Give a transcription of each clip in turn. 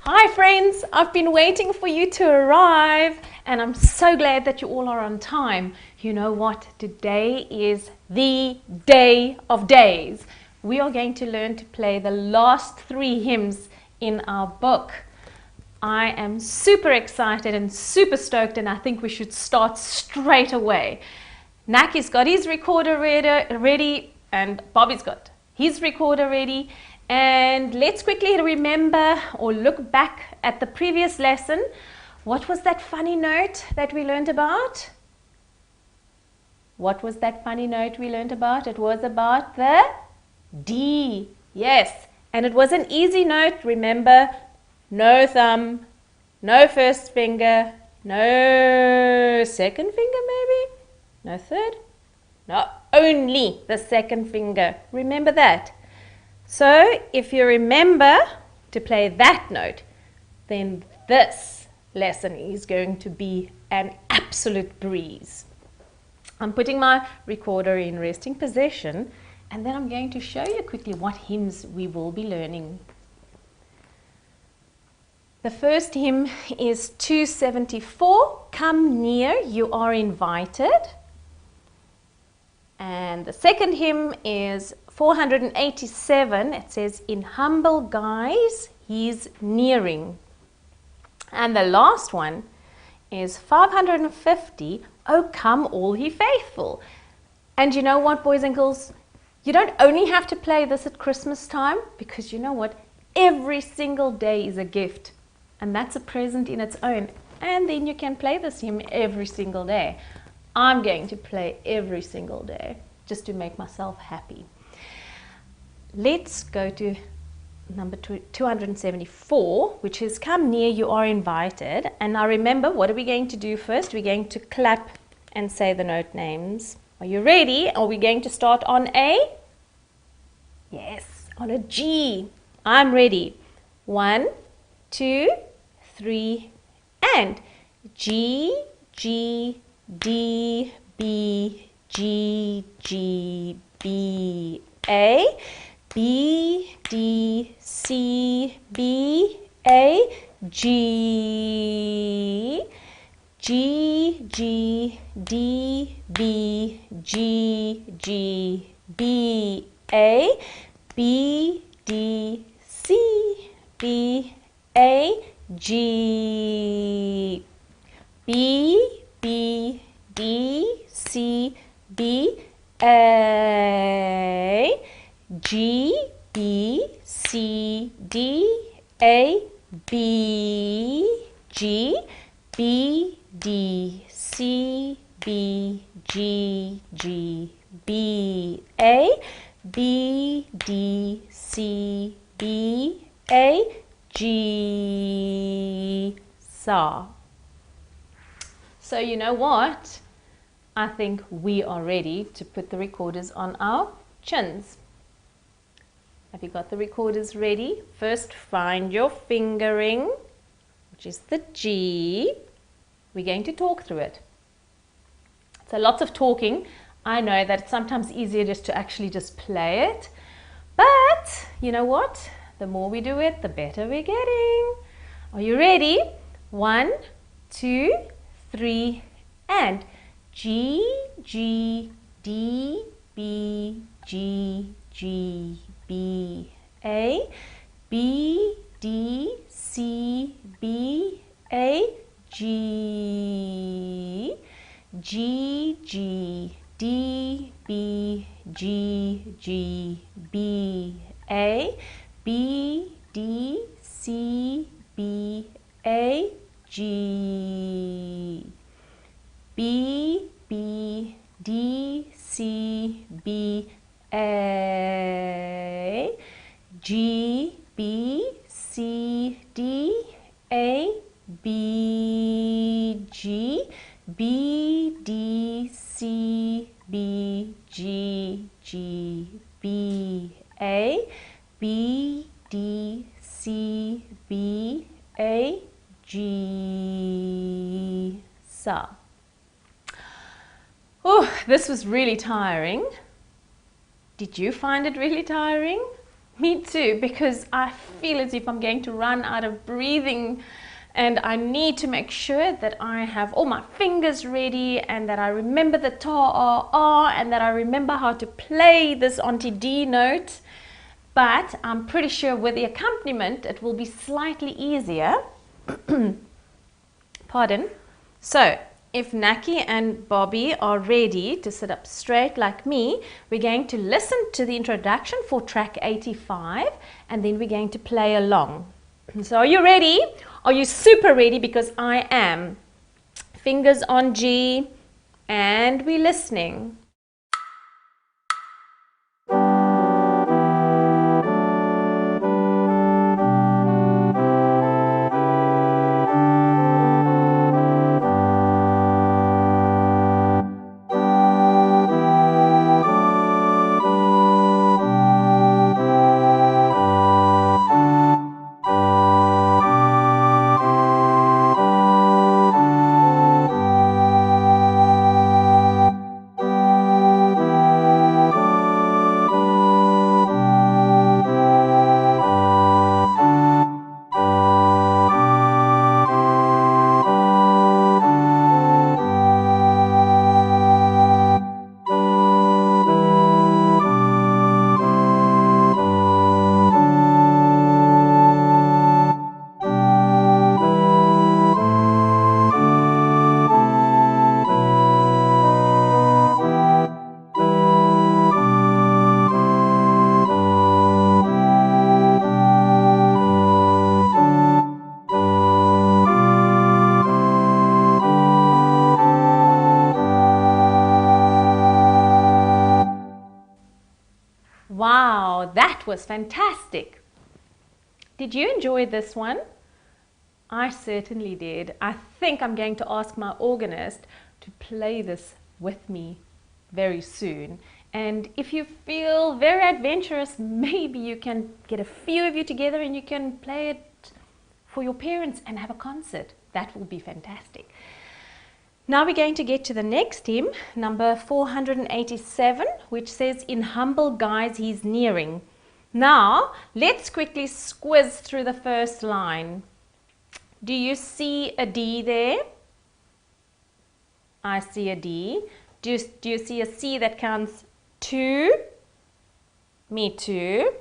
Hi friends, I've been waiting for you to arrive and I'm so glad that you all are on time. You know what? Today is the day of days. We are going to learn to play the last 3 hymns in our book. I am super excited and super stoked and I think we should start straight away. Naki's got his recorder ready and Bobby's got his recorder ready. And let's quickly remember or look back at the previous lesson. What was that funny note that we learned about? What was that funny note we learned about? It was about the D. Yes, and it was an easy note. Remember, no thumb, no first finger, no second finger maybe, no third, no, only the second finger. Remember that. So if you remember to play that note, then this lesson is going to be an absolute breeze. I'm putting my recorder in resting position and then I'm going to show you quickly what hymns we will be learning. The first hymn is 274, Come Near, You Are Invited. And the second hymn is 487, it says, In humble guise, He's nearing. And the last one is 550, Oh come all ye faithful. And you know what, boys and girls? You don't only have to play this at Christmas time, because you know what? Every single day is a gift. And that's a present in its own. And then you can play this hymn every single day. I'm going to play every single day, just to make myself happy. Let's go to number 274, which is Come Near, You Are Invited. And now remember, what are we going to do first? We're going to clap and say the note names. Are you ready? Are we going to start on A? Yes, on a G. I'm ready. 1, 2, 3, and G, G, D, B, G, G, B, A, B, D, C, B, A, G, G, G, D, B, G, G, B, A, B, D, C, B, A, G, B, B, D, C, B, A, G, B, C, D, A, B, G, B, D, C, B, G, G, B, A, B, D, C, B, A, G, Sa. So you know what? I think we are ready to put the recorders on our chins. Have you got the recorders ready? First, find your fingering, which is the G. We're going to talk through it. So lots of talking. I know that it's sometimes easier just to actually just play it. But you know what? The more we do it, the better we're getting. Are you ready? 1, 2, 3, and G, G, D, B, G, G, B, A, B, D, C, B, A, G, G, G, D, B, G, G, B, A, B, D, C, B, A, G, B, B, D, C, B, A, G, B, C, D, A, B, G, B, D, C, B, G, G, B, A, B, D, C, B, A, G, Sa. Oh, this was really tiring. Did you find it really tiring? Me too, because I feel as if I'm going to run out of breathing, and I need to make sure that I have all my fingers ready and that I remember the ta, ah, and that I remember how to play this Auntie D note. But I'm pretty sure with the accompaniment it will be slightly easier. Pardon. So if Naki and Bobby are ready to sit up straight like me, we're going to listen to the introduction for track 85 and then we're going to play along. So are you ready? Are you super ready? Because I am. Fingers on G and we're listening. Wow, that was fantastic. Did you enjoy this one? I certainly did. I think I'm going to ask my organist to play this with me very soon. And if you feel very adventurous, maybe you can get a few of you together and you can play it for your parents and have a concert. That will be fantastic. Now we're going to get to the next hymn, number 487, which says, "In humble guise he's nearing." Now, let's quickly squiz through the first line. Do you see a D there? I see a D. Do you see a C that counts 2? Me too.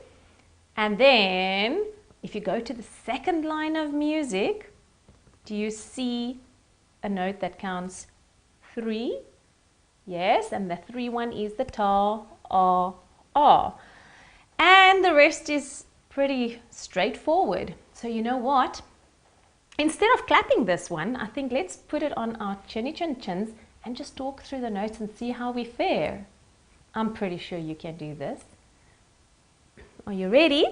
And then, if you go to the second line of music, do you see a note that counts 3? Yes, and the 3 one is the ta, ah, ah. And the rest is pretty straightforward. So you know what? Instead of clapping this one, I think let's put it on our chinny chin chins and just talk through the notes and see how we fare. I'm pretty sure you can do this. Are you ready?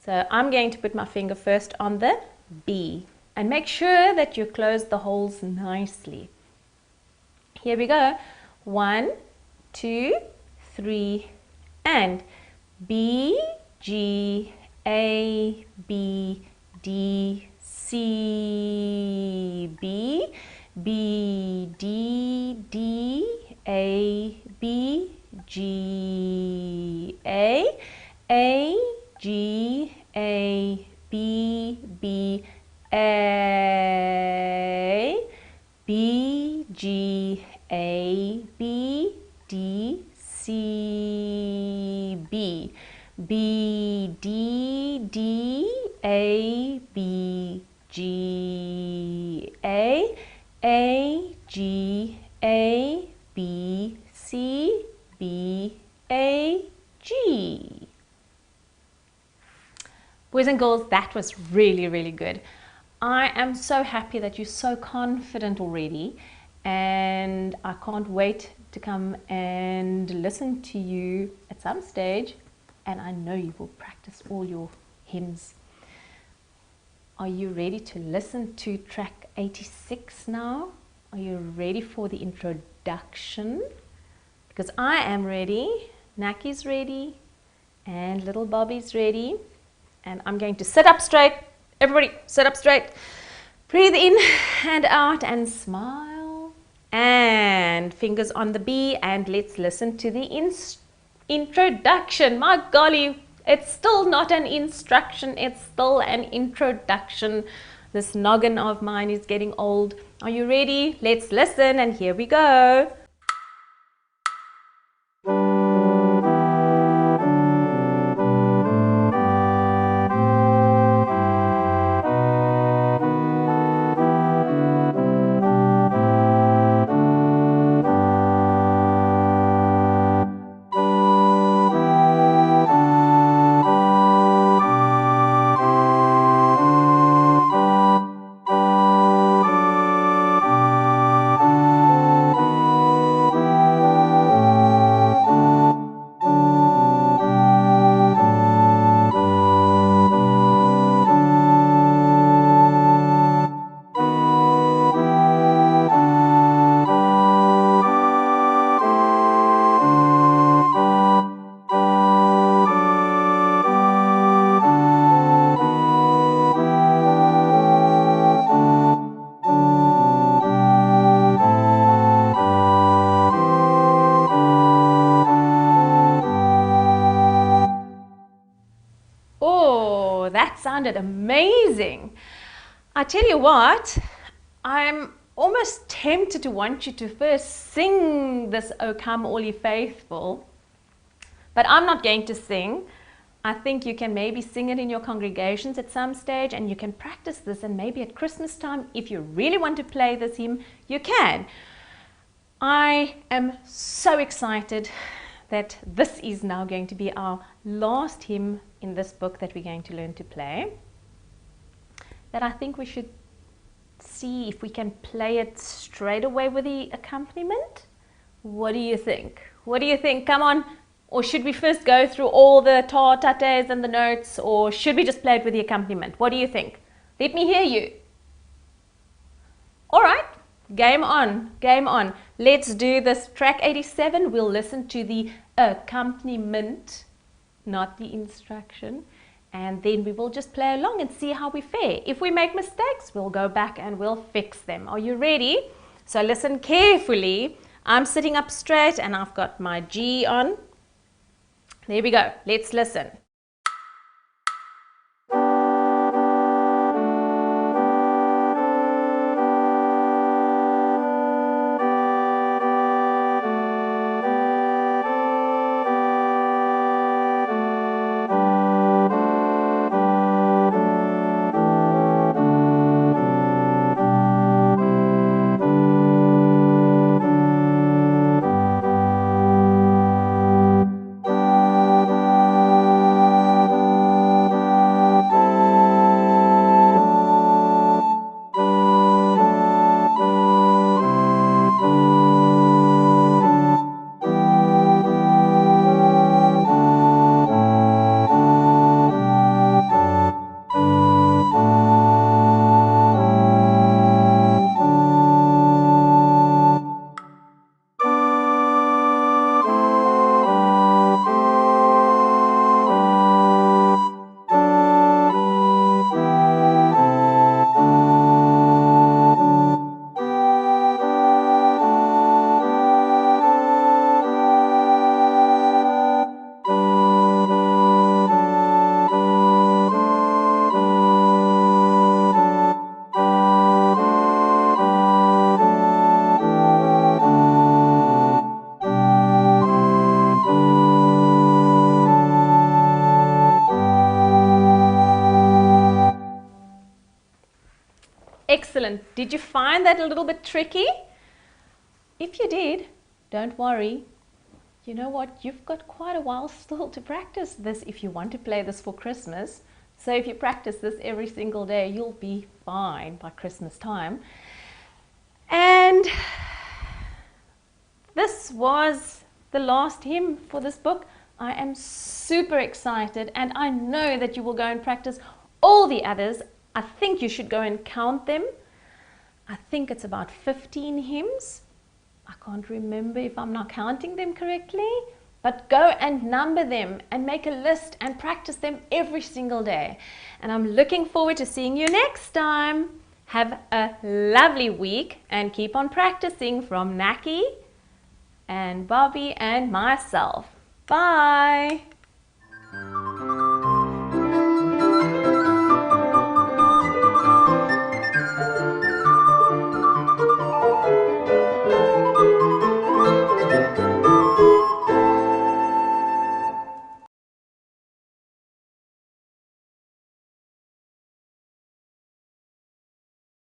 So I'm going to put my finger first on the B. And make sure that you close the holes nicely. Here we go. 1, 2, 3, and B, G, A, B, D, C, B, B, D, D, A, B, G, A, G, A, B, B, A, B, G, A, B, D, C, B, B, D, D, A, B, G, A, G, A, B, C, B, A, G. Boys and girls, that was really, really good. I am so happy that you're so confident already, and I can't wait to come and listen to you at some stage, and I know you will practice all your hymns. Are you ready to listen to track 86 now? Are you ready for the introduction? Because I am ready, Naki's ready, and little Bobby's ready, and I'm going to sit up straight. Everybody, sit up straight. Breathe in and out and smile. And fingers on the B, and let's listen to the Introduction. My golly, it's still not an instruction, it's still an introduction. This noggin of mine is getting old. Are you ready? Let's listen, and here we go. Oh, that sounded amazing. I tell you what, I'm almost tempted to want you to first sing this O Come All Ye Faithful, but I'm not going to sing. I think you can maybe sing it in your congregations at some stage, and you can practice this, and maybe at Christmas time, if you really want to play this hymn, you can. I am so excited that this is now going to be our last hymn in this book that we're going to learn to play, that I think we should see if we can play it straight away with the accompaniment. What do you think? What do you think? Come on. Or should we first go through all the ta, tates and the notes, or should we just play it with the accompaniment? What do you think? Let me hear you. All right. Game on, game on. Let's do this. Track 87, we'll listen to the accompaniment, not the instruction. And then we will just play along and see how we fare. If we make mistakes, we'll go back and we'll fix them. Are you ready? So listen carefully. I'm sitting up straight and I've got my G on. There we go. Let's listen. Excellent. Did you find that a little bit tricky? If you did, don't worry. You know what? You've got quite a while still to practice this if you want to play this for Christmas. So if you practice this every single day, you'll be fine by Christmas time. And this was the last hymn for this book. I am super excited, and I know that you will go and practice all the others. I think you should go and count them. I think it's about 15 hymns. I can't remember if I'm not counting them correctly, but go and number them and make a list and practice them every single day. And I'm looking forward to seeing you next time. Have a lovely week and keep on practicing from Naki and Bobby and myself. Bye.